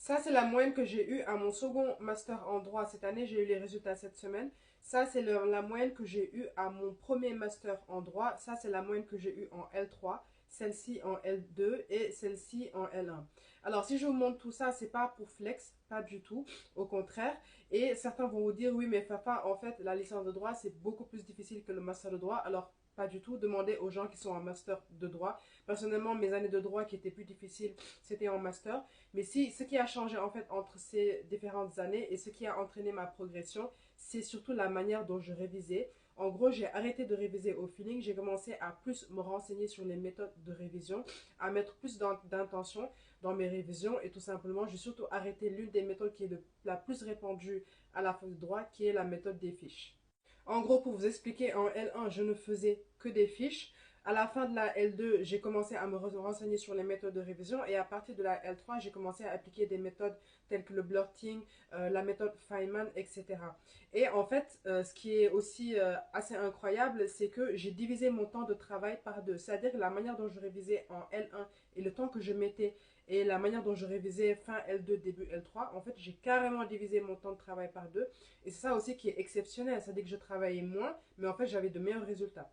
Ça, c'est la moyenne que j'ai eue à mon second master en droit cette année. J'ai eu les résultats cette semaine. Ça, c'est la moyenne que j'ai eue à mon premier master en droit. Ça, c'est la moyenne que j'ai eue en L3, celle-ci en L2 et celle-ci en L1. Alors, si je vous montre tout ça, c'est pas pour flex, pas du tout, au contraire. Et certains vont vous dire, oui, mais Fafa, en fait, la licence de droit, c'est beaucoup plus difficile que le master de droit. Alors, pas du tout. Demandez aux gens qui sont en master de droit. Personnellement, mes années de droit qui étaient plus difficiles, c'était en master. Mais si, ce qui a changé en fait entre ces différentes années et ce qui a entraîné ma progression, c'est surtout la manière dont je révisais. En gros, j'ai arrêté de réviser au feeling, j'ai commencé à plus me renseigner sur les méthodes de révision, à mettre plus d'intention dans mes révisions et tout simplement, j'ai surtout arrêté l'une des méthodes qui est la plus répandue à la fac de droit, qui est la méthode des fiches. En gros, pour vous expliquer, en L1, je ne faisais que des fiches. À la fin de la L2, j'ai commencé à me renseigner sur les méthodes de révision et à partir de la L3, j'ai commencé à appliquer des méthodes telles que le blurting, la méthode Feynman, etc. Et en fait, ce qui est aussi assez incroyable, c'est que j'ai divisé mon temps de travail par deux. C'est-à-dire que la manière dont je révisais en L1 et le temps que je mettais et la manière dont je révisais fin L2, début L3, en fait, j'ai carrément divisé mon temps de travail par deux. Et c'est ça aussi qui est exceptionnel, c'est-à-dire que je travaillais moins, mais en fait j'avais de meilleurs résultats.